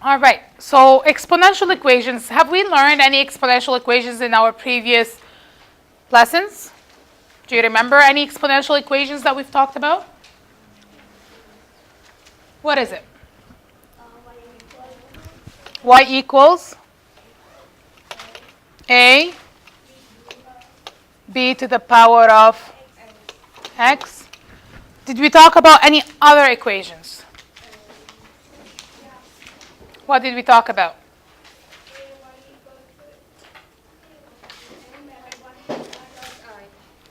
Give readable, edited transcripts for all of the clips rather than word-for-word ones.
All right, so exponential equations. Have we learned any exponential equations in our previous lessons? Do you remember any exponential equations that we've talked about? What is it? Y equals A B to the power of x. Did we talk about any other equations? What did we talk about?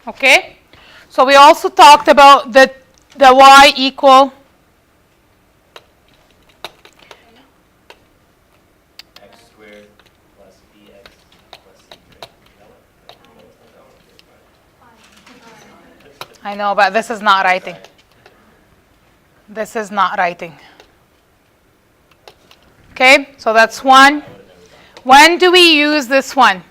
Okay, so we also talked about the y equal x squared plus bx plus c. I know, but this is not writing. This is not writing. Okay, so that's one. When do we use this one?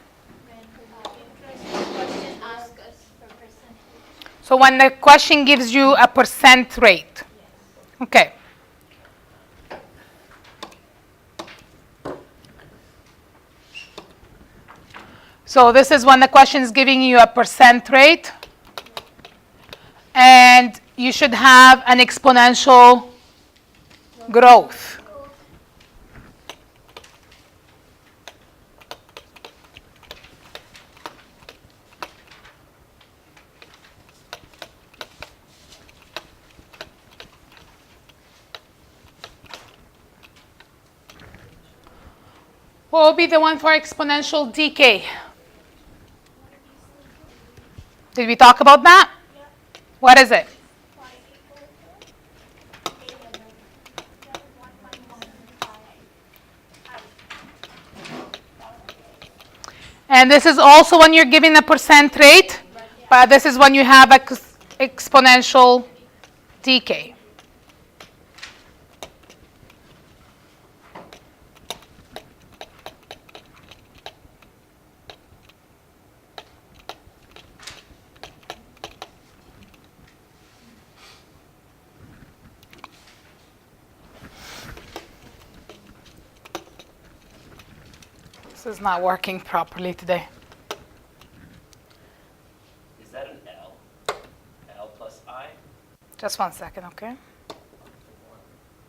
So when the question gives you a percent rate. Okay. So this is when the question is giving you a percent rate. And you should have an exponential growth. What will be the one for exponential decay? Did we talk about that? Yeah. What is it? And this is also when you're giving a percent rate, but this is when you have exponential decay. This is not working properly today. Is that an L? L plus I? Just 1 second, okay?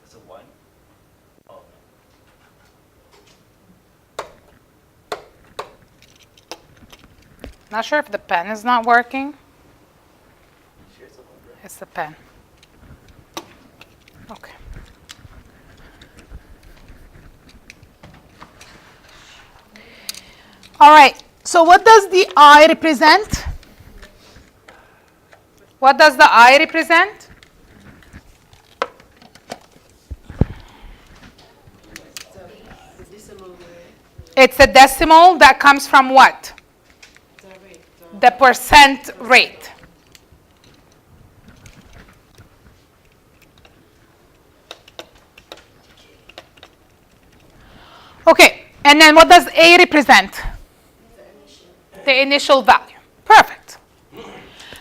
It's a 1? Oh, Not sure if the pen is not working. sure it's a 1, right? It's the pen. Okay. All right, so what does the I represent? What does the I represent? It's a decimal that comes from what? The percent rate. Okay, and then what does A represent? The initial value. Perfect.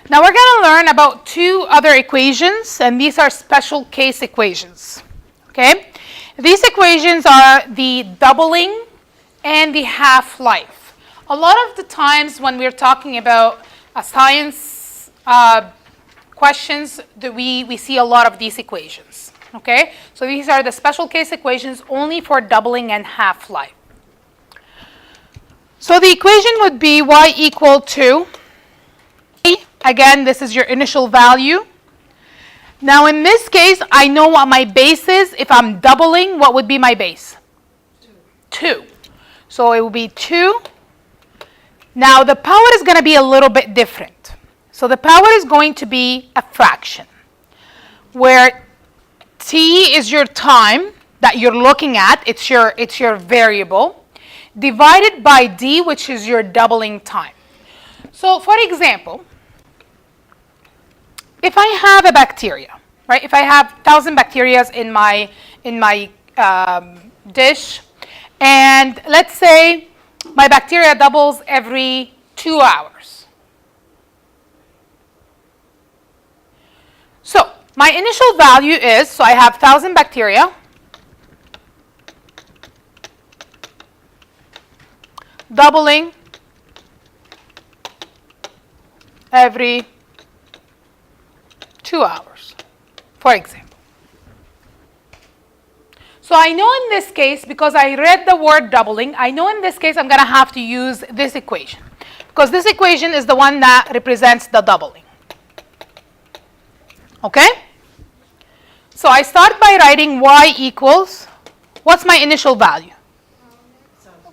Now we're going to learn about two other equations, and these are special case equations. Okay? These equations are the doubling and the half-life. A lot of the times when we're talking about science questions, we see a lot of these equations. Okay? So these are the special case equations only for doubling and half-life. So the equation would be y equal to, again, this is your initial value. Now in this case, I know what my base is. If I'm doubling, what would be my base? 2. So it will be 2. Now the power is going to be a little bit different. So the power is going to be a fraction, where t is your time that you're looking at. It's your variable, divided by d, which is your doubling time. So for example, if I have a bacteria, right? If I have 1,000 bacteria in my dish, and let's say my bacteria doubles every 2 hours. So my initial value is, so I have 1,000 bacteria, doubling every 2 hours, for example. So I know in this case, because I read the word doubling, I know in this case I'm going to have to use this equation, because this equation is the one that represents the doubling. Okay? So I start by writing y equals, what's my initial value?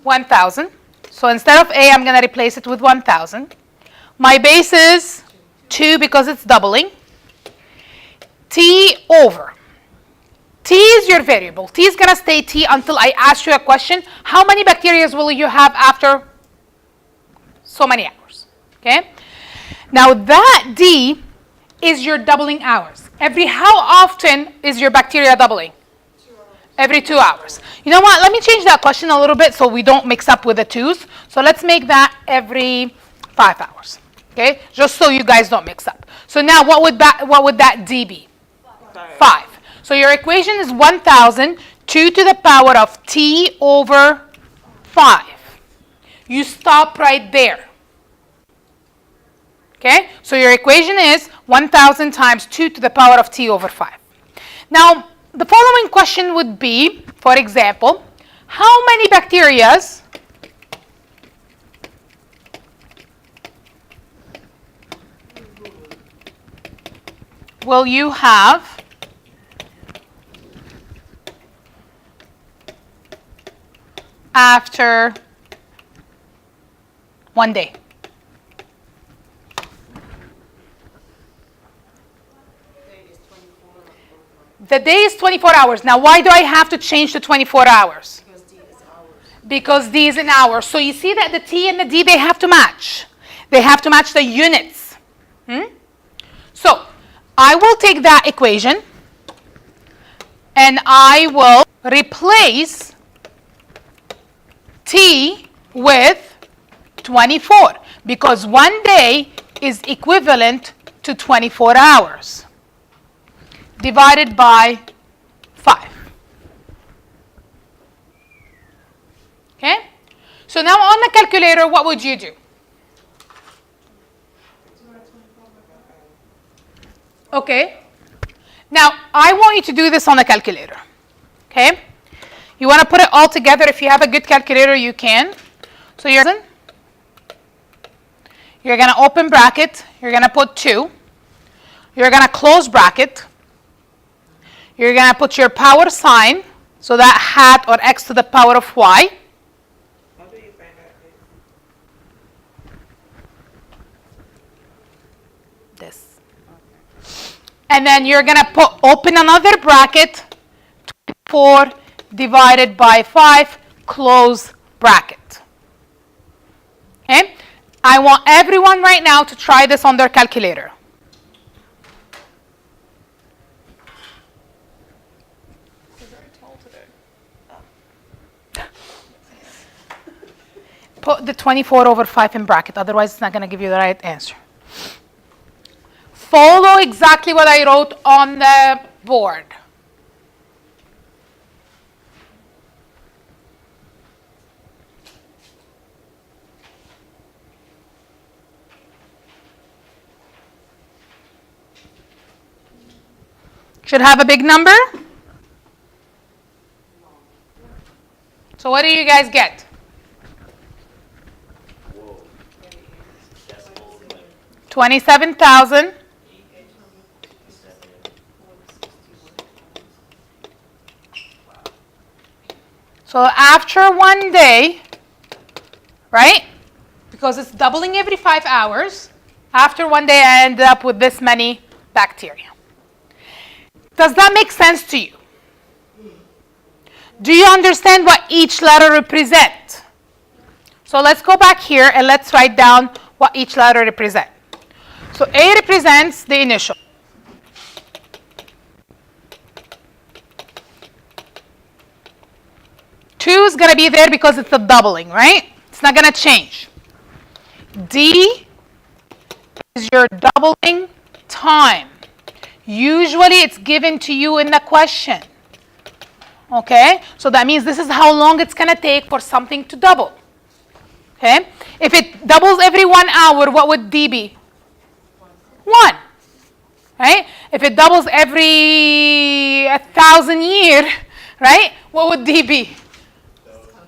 1,000. So instead of a, I'm going to replace it with 1,000. My base is 2 because it's doubling. T over. T is your variable. T is going to stay T until I ask you a question. How many bacteria will you have after so many hours? Okay? Now that D is your doubling hours. How often is your bacteria doubling? 2 hours. Every 2 hours. You know what? Let me change that question a little bit so we don't mix up with the 2's. So let's make that every 5 hours. Okay? Just so you guys don't mix up. So now what would that D be? 5. So your equation is 1,000, 2 to the power of T over 5. You stop right there. Okay? So your equation is 1,000 times 2 to the power of T over 5. Now, the following question would be, for example, how many bacteria will you have after 1 day? The day is 24 hours. Now, why do I have to change to 24 hours? Because D is in hours. So you see that the T and the D, they have to match. They have to match the units. So I will take that equation and I will replace T with 24 because 1 day is equivalent to 24 hours divided by 5. Okay? So now on the calculator, what would you do? Okay. Now, I want you to do this on the calculator. Okay? You want to put it all together. If you have a good calculator, you can. So you're going to open bracket. You're going to put 2. You're going to close bracket. You're going to put your power sign. So that hat or x to the power of y. How do you find out This. And then you're going to open another bracket. 24 divided by 5, close bracket. Okay? I want everyone right now to try this on their calculator. Put the 24 over 5 in bracket, otherwise it's not going to give you the right answer. Follow exactly what I wrote on the board. Should have a big number. So what do you guys get? Whoa. Decimals, like 27,000. So after 1 day, right? Because it's doubling every 5 hours. After 1 day, I ended up with this many bacteria. Does that make sense to you? Do you understand what each letter represents? So let's go back here and let's write down what each letter represents. So A represents the initial. Two is going to be there because it's a doubling, right? It's not going to change. D is your doubling time. Usually it's given to you in the question. Okay? So that means this is how long it's going to take for something to double. Okay? If it doubles every 1 hour, what would D be? 1. Right? If it doubles every 1,000 years, right? What would D be?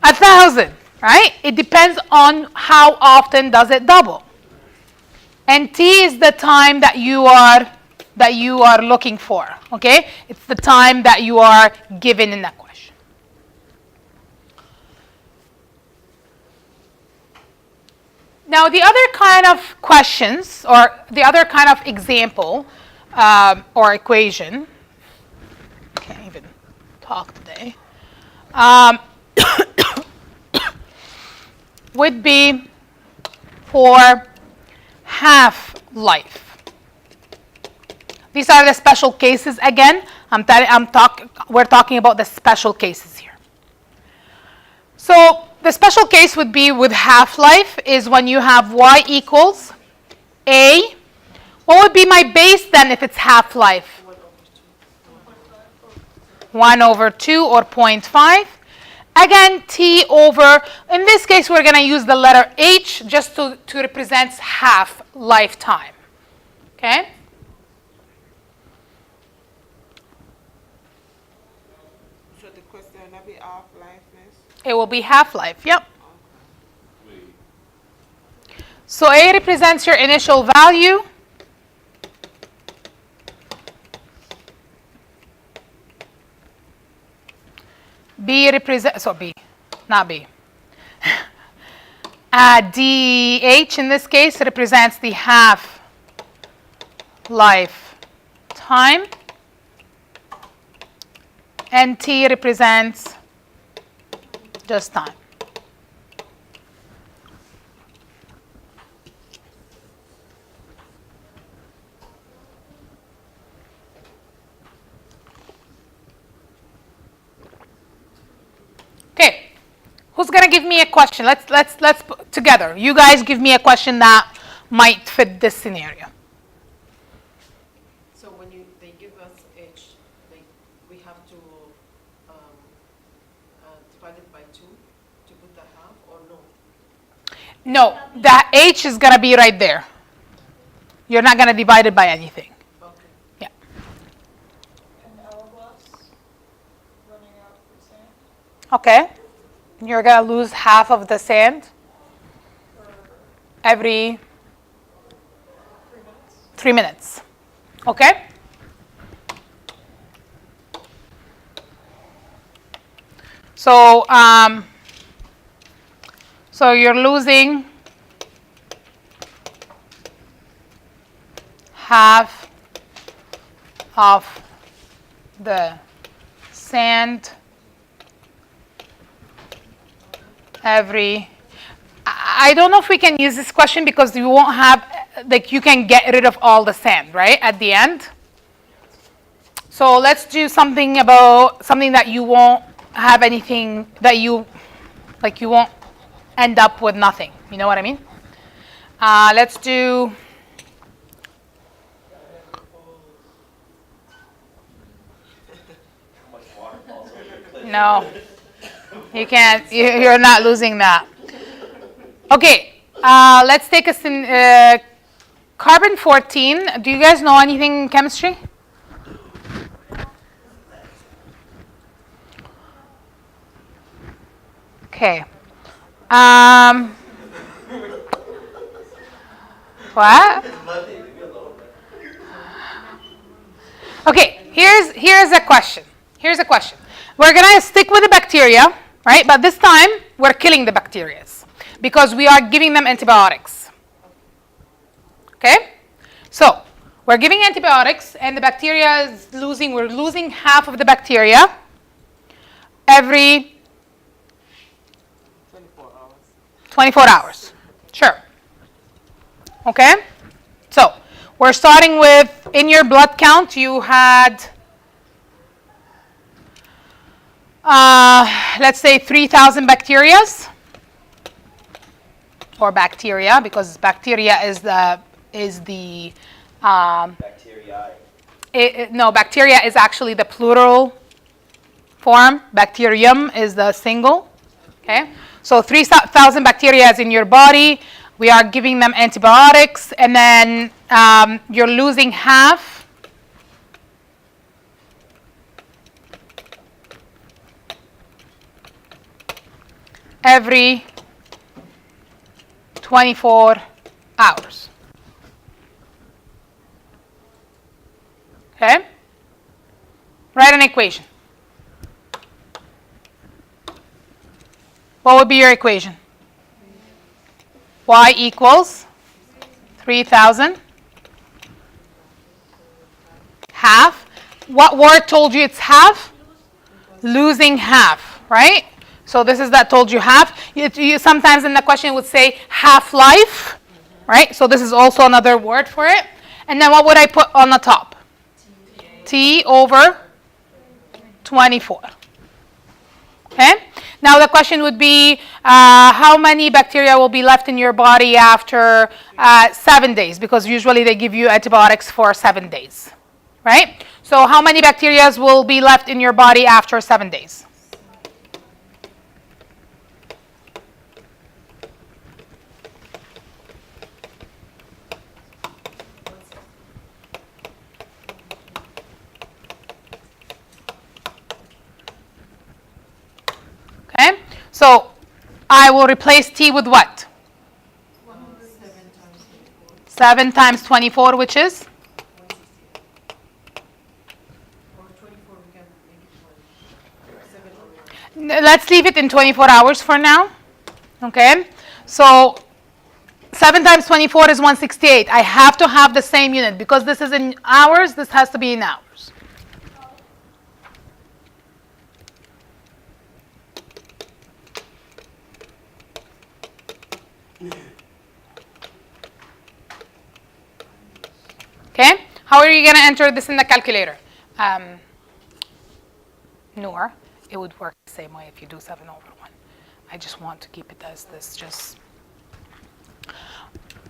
1,000, right? It depends on how often does it double. And T is the time that you are looking for, okay? It's the time that you are given in that question. Now, the other kind of questions, or the other kind of example or equation, can't even talk today, would be for half-life. These are the special cases again. We're talking about the special cases here. So the special case would be with half-life is when you have y equals a. What would be my base then if it's half-life? 1 over 2 or 0.5. Again, T over, in this case, we're going to use the letter H just to represent half lifetime. Okay? So the question will be half-life, miss? It will be half-life, yep. So A represents your initial value. B represents, so B, not B. DH in this case represents the half-life time. And T represents just time. Okay, who's gonna give me a question? Let's put together. You guys give me a question that might fit this scenario. So when they give us H, we have to divide it by 2 to put the half, or no? No, that H is gonna be right there. You're not gonna divide it by anything. Okay. Yeah. And hourglass running out of sand Okay. You're gonna lose half of the sand for every 3 minutes. 3 minutes. Okay? So, so you're losing half of the sand every. I don't know if we can use this question because you won't have, like, you can get rid of all the sand, right, at the end. So let's do something that you won't have anything that you won't end up with nothing. You know what I mean? Let's do. No, you can't. You're not losing that. Okay, let's take carbon 14. Do you guys know anything in chemistry? Okay. What? Okay, here's a question. Here's a question. We're gonna stick with the bacteria, right? But this time we're killing the bacteria because we are giving them antibiotics. Okay? So we're giving antibiotics and the bacteria is we're losing half of the bacteria every 24 hours. Sure. Okay? So we're starting with, in your blood count, you had, let's say 3,000 bacterias. Or bacteria, because bacteria is the Bacteria. no, bacteria is actually the plural form. Bacterium is the single. Okay? So 3,000 bacteria is in your body. We are giving them antibiotics, and then you're losing half. Every 24 hours. Okay? Write an equation. What would be your equation? Y equals 3,000 half. What word told you it's half? Losing half, right? So this is that told you half. You sometimes in the question would say half-life, right? So this is also another word for it. And then what would I put on the top? T over 24. Okay? Now the question would be, how many bacteria will be left in your body after 7 days? Because usually they give you antibiotics for 7 days, right? So how many bacteria will be left in your body after 7 days? Okay, so I will replace T with what? 7 times 24, which is? Let's leave it in 24 hours for now. Okay, so 7 times 24 is 168. I have to have the same unit because this is in hours. This has to be in hours. Okay, how are you going to enter this in the calculator? Noor, it would work the same way if you do 7 over 1. I just want to keep it as this. Just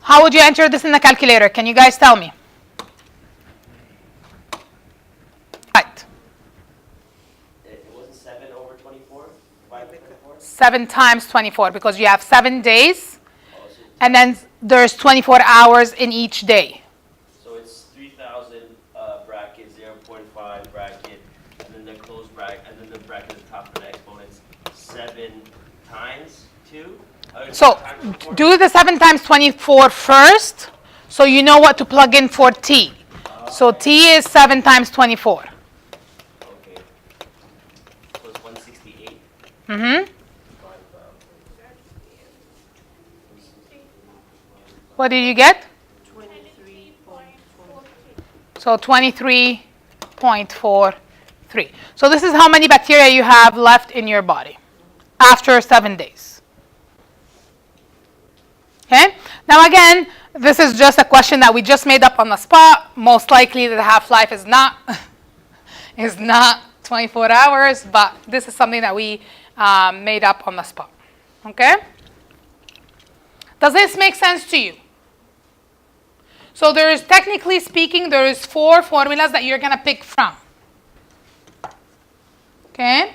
how would you enter this in the calculator? Can you guys tell me? Right. It wasn't 7 over 24? 7 times 24 because you have 7 days, Oh, so, and then there's 24 hours in each day. so it's 3,000 bracket, 0.5 bracket, and then the closed bracket, and then the bracket at the top for the exponents, 7 times 2? So do the 7 times 24 first, so you know what to plug in for T. So T is 7 times 24. Okay. So it's 168. Mm-hmm. What did you get? 23.4. So 23.43. So this is how many bacteria you have left in your body after 7 days. Okay? Now again, this is just a question that we just made up on the spot. Most likely the half-life is not 24 hours, but this is something that we made up on the spot. Okay? Does this make sense to you? So there is, technically speaking, there is 4 formulas that you're going to pick from. Okay?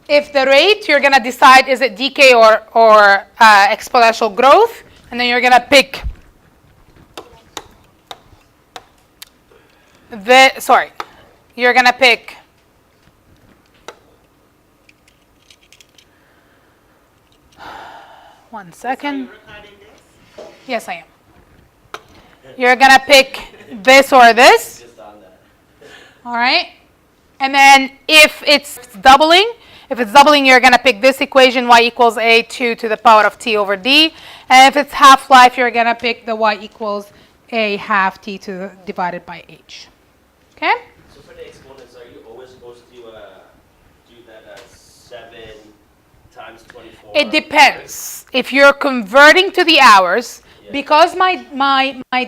If the rate, you're going to decide is it decay or exponential growth, and then you're going to pick you're going to pick one second. Yes, I am. You're going to pick this or this. Just on that. All right? And then if it's doubling, you're going to pick this equation, y equals a2 to the power of t over d. And if it's half-life, you're going to pick the y equals a half t divided by h. Okay? So for the exponents, are you always supposed to do that as 7 times 24? It depends. If you're converting to the hours, because my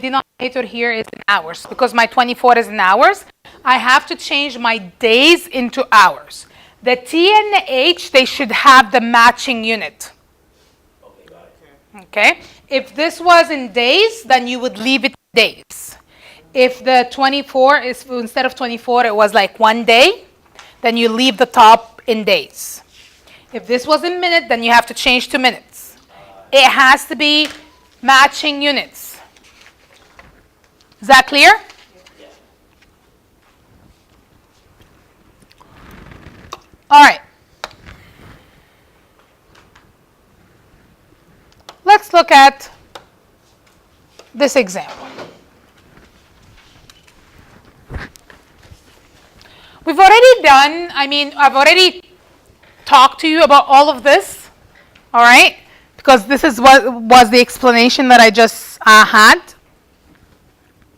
denominator here is in hours, because my 24 is in hours, I have to change my days into hours. The T and the H, they should have the matching unit. Okay, got it. Okay? If this was in days, then you would leave it days. If the 24 is, instead of 24, it was like 1 day, then you leave the top in days. If this was in minute, then you have to change to minutes. It has to be matching units. Is that clear? Yeah. All right. Let's look at this example. We've already done, I've already talked to you about all of this, all right? Because this is what was the explanation that I just had.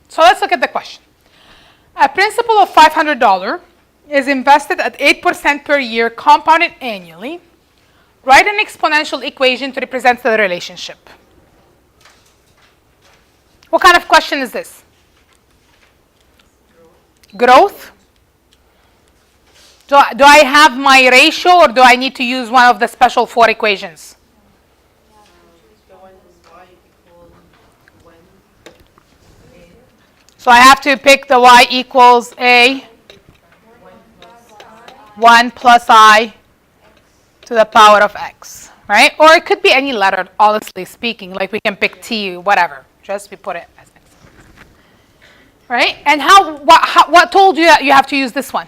So let's look at the question. A principal of $500 is invested at 8% per year, compounded annually. Write an exponential equation to represent the relationship. What kind of question is this? Growth? Do I have my ratio, or do I need to use one of the special 4 equations? The one is y equal 1. So I have to pick the y equals a 1 plus I to the power of x, right? Or it could be any letter, honestly speaking. Like we can pick t, whatever. Just we put it as x. Right? And what told you that you have to use this one?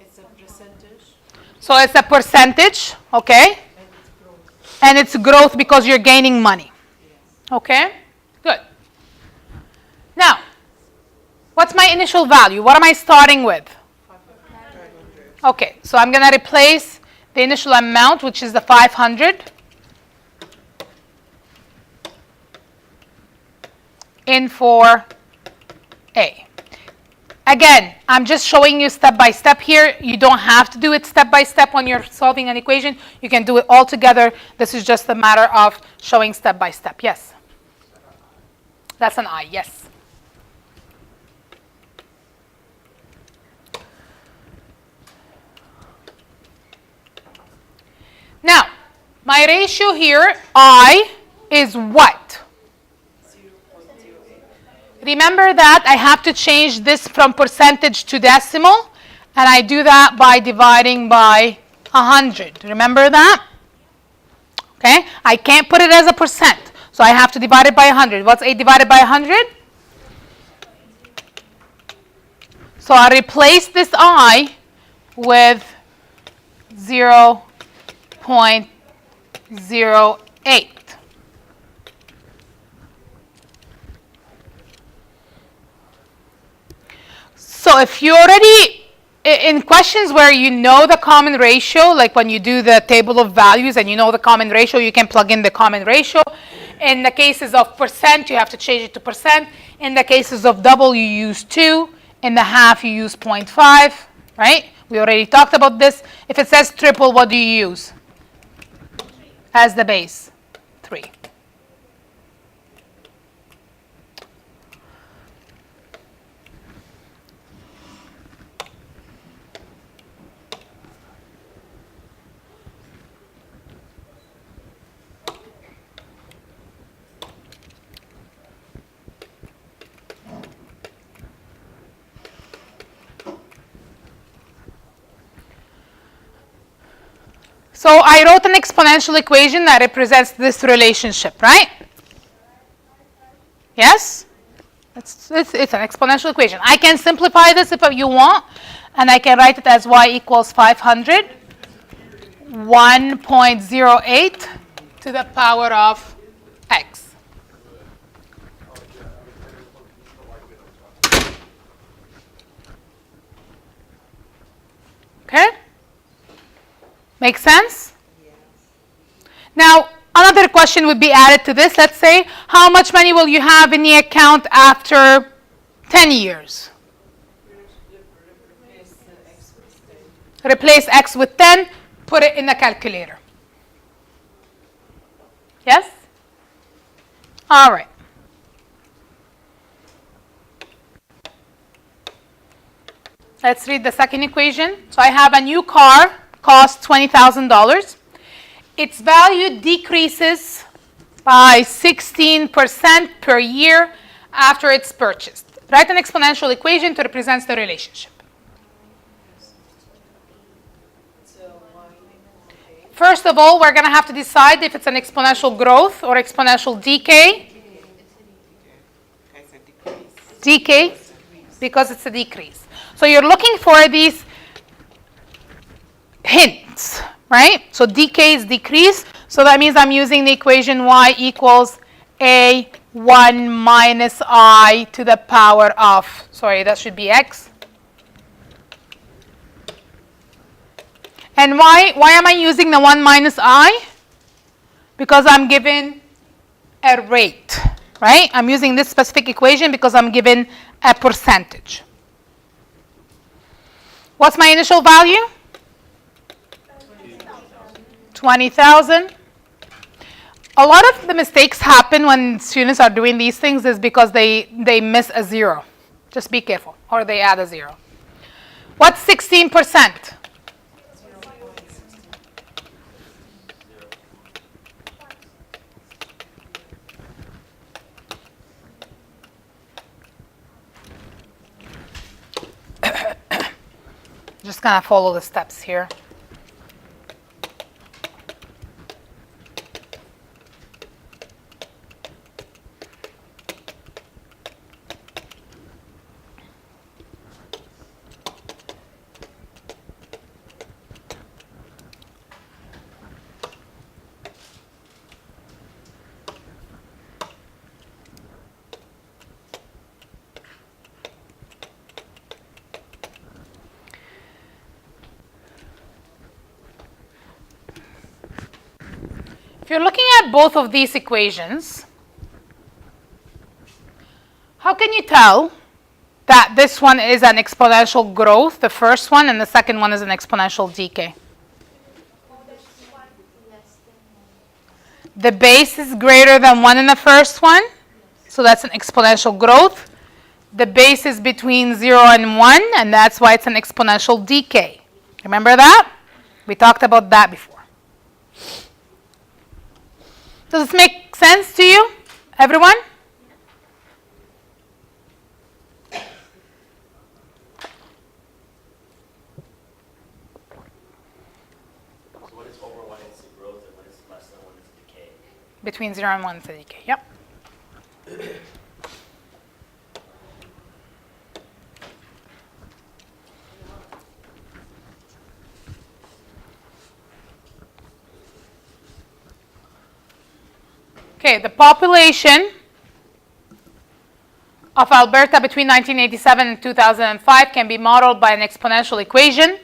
It's a percentage So it's a percentage, okay? and it's growth. And it's growth because you're gaining money. Okay? Good. Now, what's my initial value? What am I starting with? 500. Okay, so I'm going to replace the initial amount, which is the 500, in for A. Again, I'm just showing you step by step here. You don't have to do it step by step when you're solving an equation. You can do it all together. This is just a matter of showing step by step. Yes? That's an I, yes. Now, my ratio here, I, is what? 0.08. Remember that I have to change this from percentage to decimal, and I do that by dividing by 100. Remember that? Okay? I can't put it as a percent, so I have to divide it by 100. What's 8 divided by 100? So I replace this I with 0.08. So if you already, in questions where you know the common ratio, like when you do the table of values and you know the common ratio, you can plug in the common ratio. In the cases of percent, you have to change it to percent. In the cases of double, you use 2. In the half, you use 0.5, right? We already talked about this. If it says triple, what do you use as the base? 3. So I wrote an exponential equation that represents this relationship, right? Yes? It's an exponential equation. I can simplify this if you want, and I can write it as y equals 500, 1.08 to the power of x. Okay? Make sense? Yes. Now, another question would be added to this. Let's say, how much money will you have in the account after 10 years? Replace the x with 10. Replace x with 10, put it in the calculator. Yes? All right. Let's read the second equation. So I have a new car, costs $20,000. Its value decreases by 16% per year after it's purchased. Write an exponential equation to represent the relationship. So First of all, we're going to have to decide if it's an exponential growth or exponential decay. It's a decrease. Decay, because it's a decrease. So you're looking for these hints, right? So decay is decrease. So that means I'm using the equation y equals a1 minus I to the power of, sorry, that should be x. And why am I using the 1 minus I? Because I'm given a rate, right? I'm using this specific equation because I'm given a percentage. What's my initial value? 20,000. A lot of the mistakes happen when students are doing these things is because they miss a zero. Just be careful. Or they add a zero. What's 16%? Just gonna follow the steps here. If you're looking at both of these equations, how can you tell that this one is an exponential growth, the first one, and the second one is an exponential decay? The base is greater than 1 in the first one, so that's an exponential growth. The base is between 0 and 1, and that's why it's an exponential decay. Remember that? We talked about that before. Does this make sense to you, everyone? So when it's over 1, it's a growth, and when it's less than 1, it's decay. Between 0 and 1 is a decay, yep. Okay, the population of Alberta between 1987 and 2005 can be modeled by an exponential equation.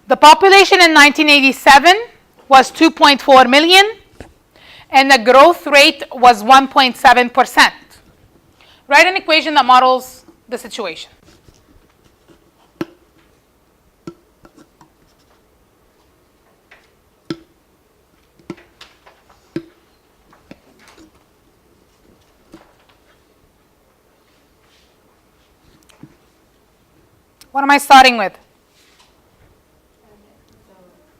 The population in 1987 was 2.4 million, and the growth rate was 1.7%. Write an equation that models the situation. What am I starting with?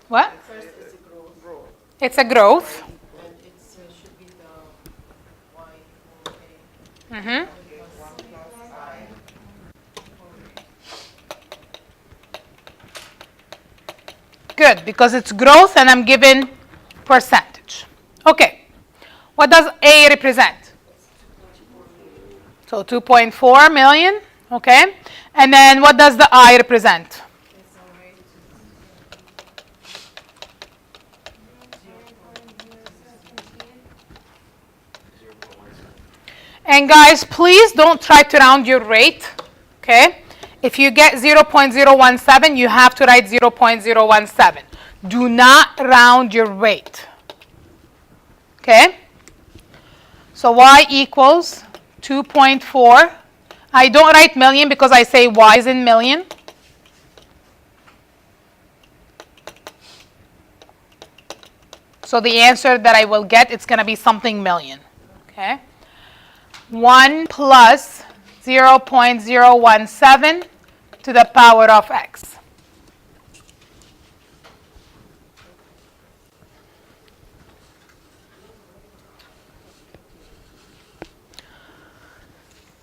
What? First is the growth, It's a growth. and it should be the y equal a. Mm-hmm. Good, because it's growth and I'm given percentage. Okay, what does A represent? So 2.4 million, okay. And then what does the I represent? It's a rate And guys, please don't try to round your rate, okay? If you get 0.017, you have to write 0.017. Do not round your rate, okay? So y equals 2.4. I don't write million because I say y is in million. So the answer that I will get, it's going to be something million, okay? 1 plus 0.017 to the power of x.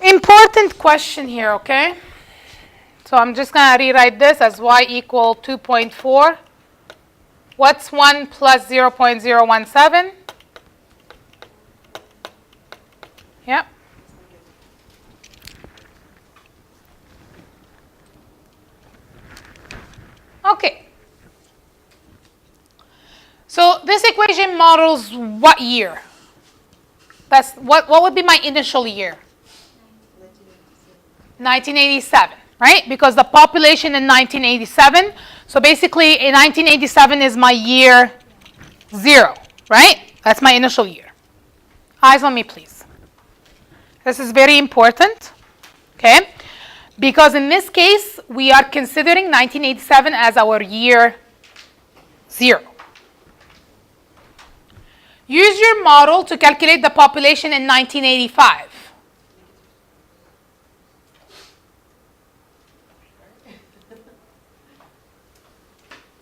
Important question here, okay? So I'm just going to rewrite this as y equal 2.4 What's 1 plus 0.017? Yep. Okay. So this equation models what year? That's what would be my initial year? 1987, right? Because the population in 1987, so basically in 1987 is my year 0, right? That's my initial year. Eyes on me, please. This is very important, okay? Because in this case, we are considering 1987 as our year 0. Use your model to calculate the population in 1985.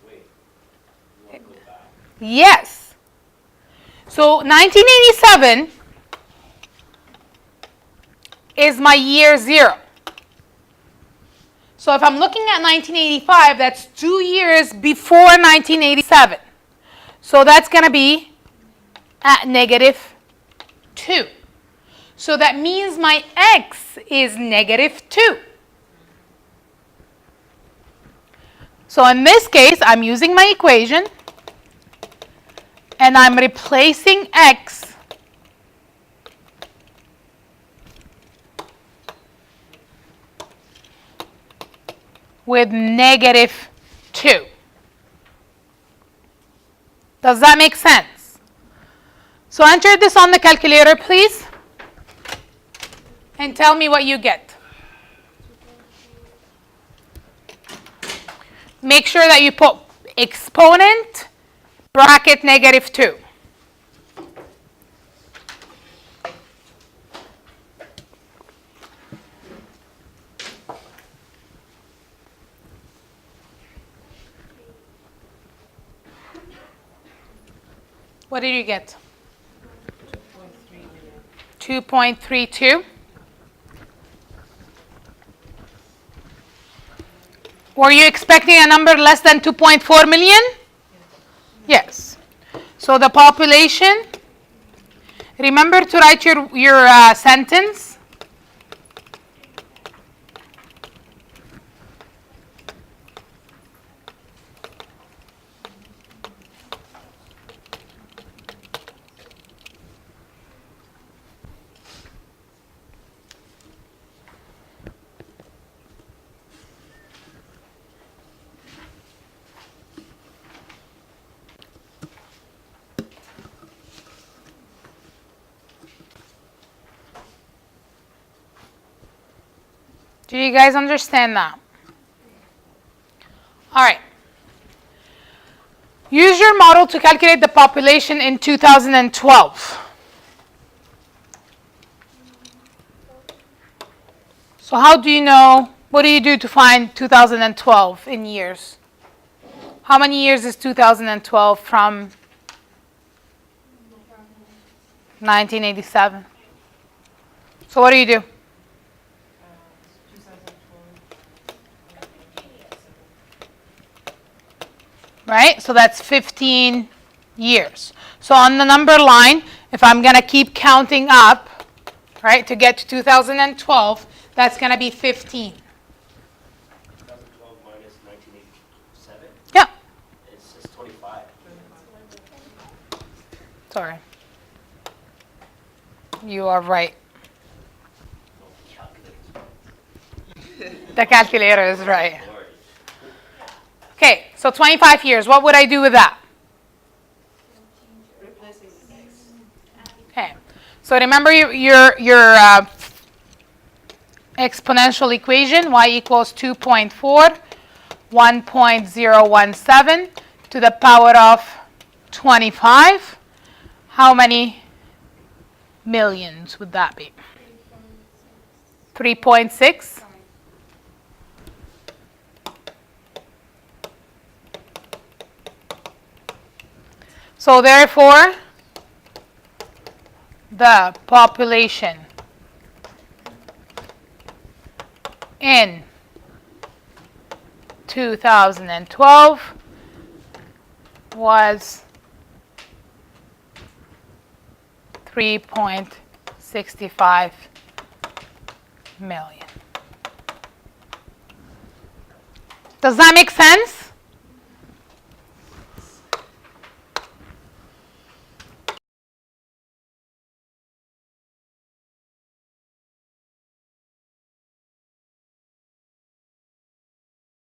Wait, you want to go back? Yes. So 1987 is my year 0. So if I'm looking at 1985, that's 2 years before 1987. So that's going to be at negative 2. So that means my x is negative 2. So in this case, I'm using my equation, and I'm replacing x with negative 2. Does that make sense? So enter this on the calculator, please, and tell me what you get. Make sure that you put exponent bracket negative 2. What did you get? 2.32. Were you expecting a number less than 2.4 million? Yes. So the population, remember to write your sentence. Do you guys understand that? All right. Use your model to calculate the population in 2012. So how do you know, what do you do to find 2012 in years? How many years is 2012 from 1987? So what do you do? 2012. Right? So that's 15 years. So on the number line, if I'm going to keep counting up, right, to get to 2012, that's going to be 15. 2012 minus 1987? Yeah. It's just 25. Sorry. You are right. The calculator is right. Lord. Okay, so 25 years. What would I do with that? Replacing the x. Okay. So remember your exponential equation, y equals 2.4, 1.017 to the power of 25. How many millions would that be? 3.6. So therefore, the population in 2012 was 3.65 million. Does that make sense?